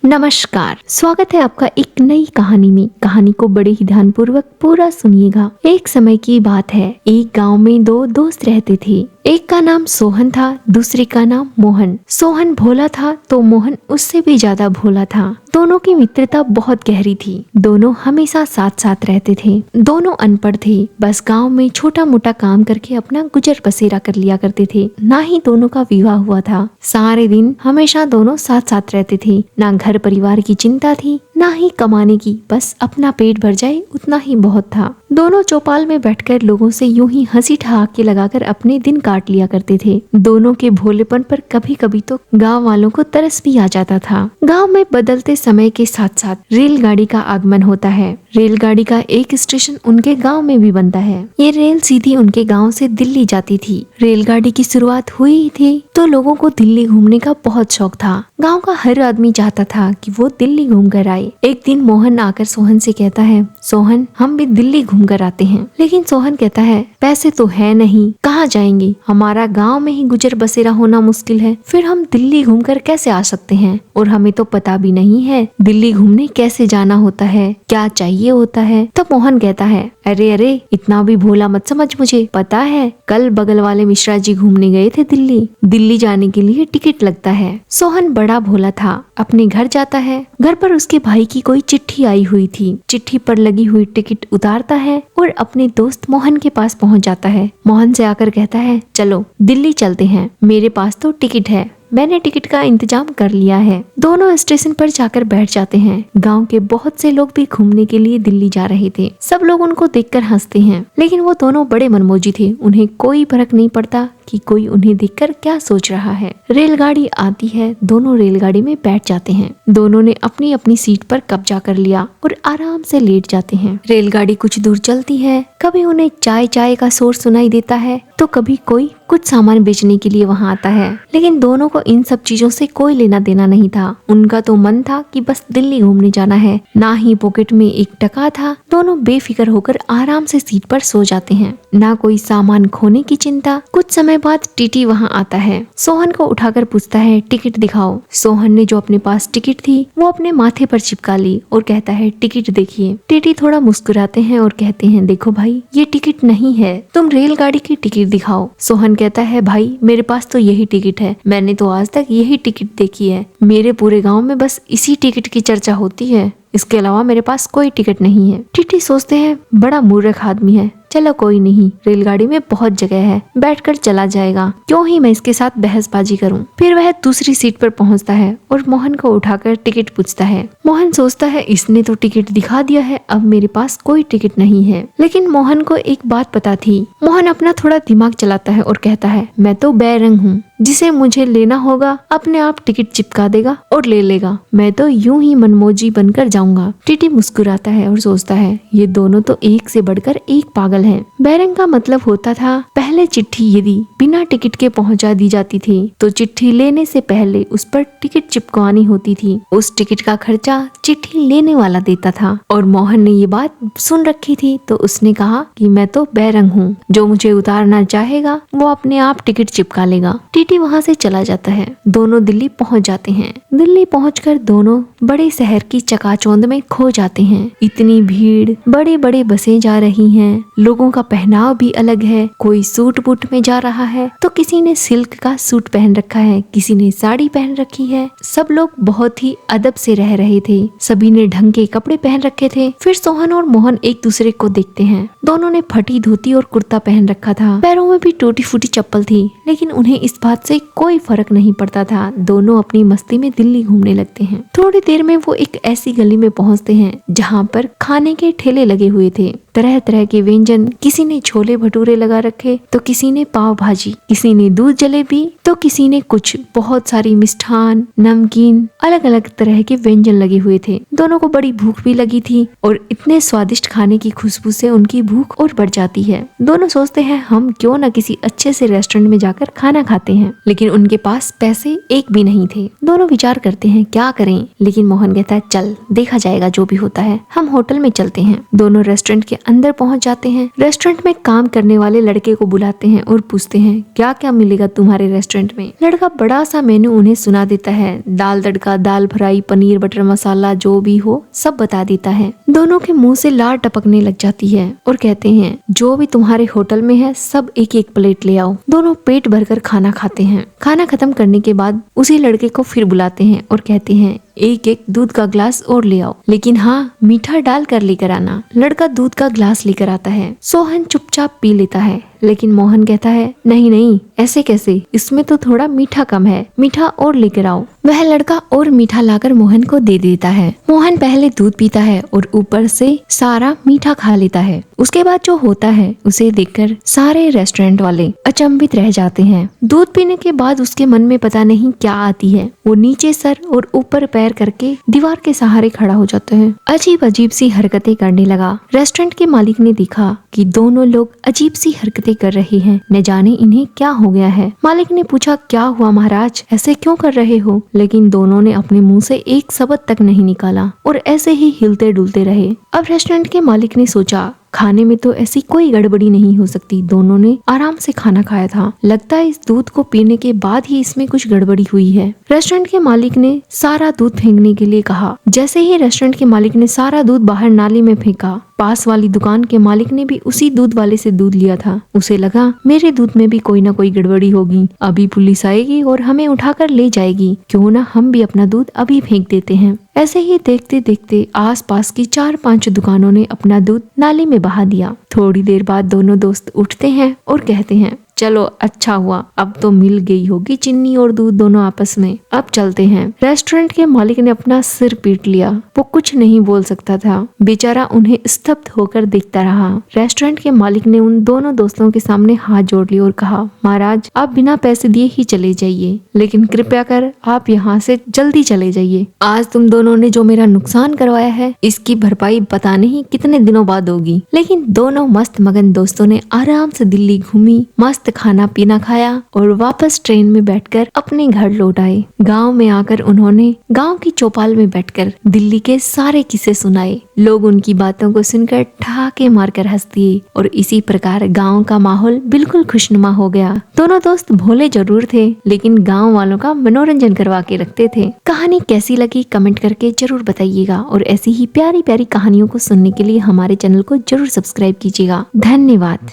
नमस्कार, स्वागत है आपका एक नई कहानी में। कहानी को बड़े ही ध्यानपूर्वक पूरा सुनिएगा। एक समय की बात है, एक गांव में दो दोस्त रहते थे। एक का नाम सोहन था, दूसरे का नाम मोहन। सोहन भोला था तो मोहन उससे भी ज्यादा भोला था। दोनों की मित्रता बहुत गहरी थी। दोनों हमेशा साथ साथ रहते थे। दोनों अनपढ़ थे, बस गांव में छोटा मोटा काम करके अपना गुजर बसेरा कर लिया करते थे। ना ही दोनों का विवाह हुआ था। सारे दिन हमेशा दोनों साथ साथ रहते थे। ना घर परिवार की चिंता थी, ना ही कमाने की, बस अपना पेट भर जाए उतना ही बहुत था। दोनों चौपाल में बैठकर लोगों से यूं ही हंसी ठहाके लगाकर अपने दिन काट लिया करते थे। दोनों के भोलेपन पर कभी कभी तो गांव वालों को तरस भी आ जाता था। गांव में बदलते समय के साथ साथ रेलगाड़ी का आगमन होता है। रेलगाड़ी का एक स्टेशन उनके गांव में भी बनता है। ये रेल सीधी उनके गांव से दिल्ली जाती थी। रेलगाड़ी की शुरुआत हुई ही थी तो लोगों को दिल्ली घूमने का बहुत शौक था। गांव का हर आदमी चाहता था कि वो दिल्ली घूम कर आए। एक दिन मोहन आकर सोहन से कहता है, सोहन हम भी दिल्ली घूम कर आते हैं। लेकिन सोहन कहता है, पैसे तो है नहीं, कहाँ जाएंगे, हमारा गांव में ही गुजर बसेरा होना मुश्किल है, फिर हम दिल्ली घूमकर कैसे आ सकते हैं, और हमें तो पता भी नहीं है दिल्ली घूमने कैसे जाना होता है, क्या चाहिए होता है। तब मोहन कहता है, अरे अरे इतना भी भोला मत समझ मुझे, पता है कल बगल वाले मिश्रा जी घूमने गए थे दिल्ली जाने के लिए टिकट लगता है। सोहन बड़ा भोला था। अपने घर जाता है। घर पर उसके भाई की कोई चिट्ठी आई हुई थी। चिट्ठी पर लगी हुई टिकट उतारता है और अपने दोस्त मोहन के पास पहुंच जाता है। मोहन से आकर कहता है, चलो दिल्ली चलते हैं, मेरे पास तो टिकट है, मैंने टिकट का इंतजाम कर लिया है। दोनों स्टेशन पर जाकर बैठ जाते हैं। गांव के बहुत से लोग भी घूमने के लिए दिल्ली जा रहे थे। सब लोग उनको देखकर हंसते हैं, लेकिन वो दोनों बड़े मनमौजी थे। उन्हें कोई फर्क नहीं पड़ता कि कोई उन्हें देखकर क्या सोच रहा है। रेलगाड़ी आती है, दोनों रेलगाड़ी में बैठ जाते हैं। दोनों ने अपनी अपनी सीट पर कब्जा कर लिया और आराम से लेट जाते हैं। रेलगाड़ी कुछ दूर चलती है। कभी उन्हें चाय चाय का शोर सुनाई देता है तो कभी कोई कुछ सामान बेचने के लिए वहाँ आता है। लेकिन दोनों को इन सब चीजों से कोई लेना देना नहीं था। उनका तो मन था कि बस दिल्ली घूमने जाना है। ना ही पॉकेट में एक टका था। दोनों बेफिक्र होकर आराम से सीट पर सो जाते हैं। ना कोई सामान खोने की चिंता। कुछ समय बाद टीटी वहाँ आता है। सोहन को उठाकर पूछता है, टिकट दिखाओ। सोहन ने जो अपने पास टिकट थी वो अपने माथे पर चिपका ली और कहता है, टिकट देखिए। टीटी थोड़ा मुस्कुराते हैं और कहते हैं, देखो भाई ये टिकट नहीं है, तुम रेलगाड़ी की टिकट दिखाओ। सोहन कहता है, भाई मेरे पास तो यही टिकट है, मैंने तो आज तक यही टिकट देखी है, मेरे पूरे गांव में बस इसी टिकट की चर्चा होती है, इसके अलावा मेरे पास कोई टिकट नहीं है। टीटी सोचते हैं, बड़ा मूर्ख आदमी है, चलो कोई नहीं, रेलगाड़ी में बहुत जगह है, बैठकर चला जाएगा, क्यों ही मैं इसके साथ बहसबाजी करूं। फिर वह दूसरी सीट पर पहुंचता है और मोहन को उठाकर टिकट पूछता है। मोहन सोचता है, इसने तो टिकट दिखा दिया है, अब मेरे पास कोई टिकट नहीं है। लेकिन मोहन को एक बात पता थी। मोहन अपना थोड़ा दिमाग चलाता है और कहता है, मैं तो बैरंग हूँ, जिसे मुझे लेना होगा अपने आप टिकट चिपका देगा और ले लेगा, मैं तो यूं ही मनमौजी बनकर जाऊंगा। टीटी मुस्कुराता है और सोचता है, ये दोनों तो एक से बढ़कर एक पागल हैं। बैरंग का मतलब होता था, पहले चिट्ठी यदि बिना टिकट के पहुंचा दी जाती थी तो चिट्ठी लेने से पहले उस पर टिकट चिपकवानी होती थी। उस टिकट का खर्चा चिट्ठी लेने वाला देता था। और मोहन ने ये बात सुन रखी थी तो उसने कहा कि मैं तो बैरंग हूँ, जो मुझे उतारना चाहेगा वो अपने आप टिकट चिपका लेगा। टीटी वहाँ से चला जाता है। दोनों दिल्ली पहुँच जाते हैं। दिल्ली पहुँचकर दोनों बड़े शहर की चकाचौंध में खो जाते हैं। इतनी भीड़, बड़े बड़े बसें जा रही हैं, लोगों का पहनाव भी अलग है। कोई सूट बूट में जा रहा है तो किसी ने सिल्क का सूट पहन रखा है, किसी ने साड़ी पहन रखी है। सब लोग बहुत ही अदब से रह रहे थे। सभी ने ढंग के कपड़े पहन रखे थे। फिर सोहन और मोहन एक दूसरे को देखते हैं। दोनों ने फटी धोती और कुर्ता पहन रखा था। पैरों में भी टूटी फूटी चप्पल थी, लेकिन उन्हें इस बात से कोई फर्क नहीं पड़ता था। दोनों अपनी मस्ती में दिल्ली घूमने लगते हैं। थोड़ी देर में वो एक ऐसी गली में पहुंचते हैं जहाँ पर खाने के ठेले लगे हुए थे। तरह तरह के व्यंजन, किसी ने छोले भटूरे लगा रखे तो किसी ने पाव भाजी, किसी ने दूध जलेबी तो किसी ने कुछ, बहुत सारी मिष्ठान, नमकीन, अलग अलग तरह के व्यंजन लगे हुए थे। दोनों को बड़ी भूख भी लगी थी और इतने स्वादिष्ट खाने की खुशबू से उनकी भूख और बढ़ जाती है। दोनों सोचते हैं, हम क्यों न किसी अच्छे से रेस्टोरेंट में जाकर खाना खाते हैं। लेकिन उनके पास पैसे एक भी नहीं थे। दोनों विचार करते हैं क्या करें, लेकिन मोहन कहता है चल देखा जाएगा जो भी होता है, हम होटल में चलते हैं। दोनों रेस्टोरेंट के अंदर पहुंच जाते हैं। रेस्टोरेंट में काम करने वाले लड़के को बुलाते हैं और पूछते हैं क्या क्या मिलेगा तुम्हारे रेस्टोरेंट में। लड़का बड़ा सा मेन्यू उन्हें सुना देता है, दाल तड़का, दाल फ्राई, पनीर बटर मसाला, जो भी हो सब बता देता है। दोनों के मुंह से लार टपकने लग जाती है और कहते हैं जो भी तुम्हारे होटल में है सब एक एक प्लेट ले आओ। दोनों पेट भरकर खाना खाते हैं। खाना खत्म करने के बाद उसी लड़के को फिर बुलाते हैं और कहते हैं एक एक दूध का ग्लास और ले आओ, लेकिन हाँ मीठा डाल कर लेकर आना। लड़का दूध का ग्लास लेकर आता है। सोहन चुपचाप पी लेता है, लेकिन मोहन कहता है नहीं नहीं ऐसे कैसे, इसमें तो थोड़ा मीठा कम है, मीठा और लेकर आओ। वह लड़का और मीठा लाकर मोहन को दे देता है। मोहन पहले दूध पीता है और ऊपर से सारा मीठा खा लेता है। उसके बाद जो होता है उसे देखकर सारे रेस्टोरेंट वाले अचंभित रह जाते हैं। दूध पीने के बाद उसके मन में पता नहीं क्या आती है, वो नीचे सर और ऊपर पैर करके दीवार के सहारे खड़ा हो जाता है। अजीब अजीब सी हरकतें करने लगा। रेस्टोरेंट के मालिक ने देखा कि दोनों लोग अजीब सी हरकतें कर रहे हैं, न जाने इन्हें क्या हो गया है। मालिक ने पूछा क्या हुआ महाराज, ऐसे क्यों कर रहे हो, लेकिन दोनों ने अपने मुंह से एक शब्द तक नहीं निकाला और ऐसे ही हिलते डुलते रहे। अब रेस्टोरेंट के मालिक ने सोचा खाने में तो ऐसी कोई गड़बड़ी नहीं हो सकती, दोनों ने आराम से खाना खाया था, लगता है इस दूध को पीने के बाद ही इसमें कुछ गड़बड़ी हुई है। रेस्टोरेंट के मालिक ने सारा दूध फेंकने के लिए कहा। जैसे ही रेस्टोरेंट के मालिक ने सारा दूध बाहर नाली में फेंका, पास वाली दुकान के मालिक ने भी उसी दूध वाले से दूध लिया था। उसे लगा मेरे दूध में भी कोई ना कोई गड़बड़ी होगी, अभी पुलिस आएगी और हमें उठाकर ले जाएगी, क्यों ना हम भी अपना दूध अभी फेंक देते हैं। ऐसे ही देखते देखते आसपास की 4-5 दुकानों ने अपना दूध नाली में बहा दिया। थोड़ी देर बाद दोनों दोस्त उठते हैं और कहते हैं चलो अच्छा हुआ, अब तो मिल गई होगी चीनी और दूध दोनों आपस में, अब चलते हैं। रेस्टोरेंट के मालिक ने अपना सिर पीट लिया, वो कुछ नहीं बोल सकता था। बेचारा उन्हें स्तब्ध होकर देखता रहा। रेस्टोरेंट के मालिक ने उन दोनों दोस्तों के सामने हाथ जोड़ लिया और कहा महाराज आप बिना पैसे दिए ही चले जाइए, लेकिन कृपया कर आप यहाँ से जल्दी चले जाइए। आज तुम दोनों ने जो मेरा नुकसान करवाया है इसकी भरपाई पता नहीं कितने दिनों बाद होगी। लेकिन दोनों मस्त मगन दोस्तों ने आराम से दिल्ली घूमी, मस्त खाना पीना खाया और वापस ट्रेन में बैठकर अपने घर लौट आए। गांव में आकर उन्होंने गांव की चौपाल में बैठकर दिल्ली के सारे किस्से सुनाए। लोग उनकी बातों को सुनकर ठहाके मारकर हंस दिए और इसी प्रकार गांव का माहौल बिल्कुल खुशनुमा हो गया। दोनों दोस्त भोले जरूर थे, लेकिन गांव वालों का मनोरंजन करवा के रखते थे। कहानी कैसी लगी कमेंट करके जरूर बताइएगा और ऐसी ही प्यारी प्यारी कहानियों को सुनने के लिए हमारे चैनल को जरूर सब्सक्राइब कीजिएगा। धन्यवाद।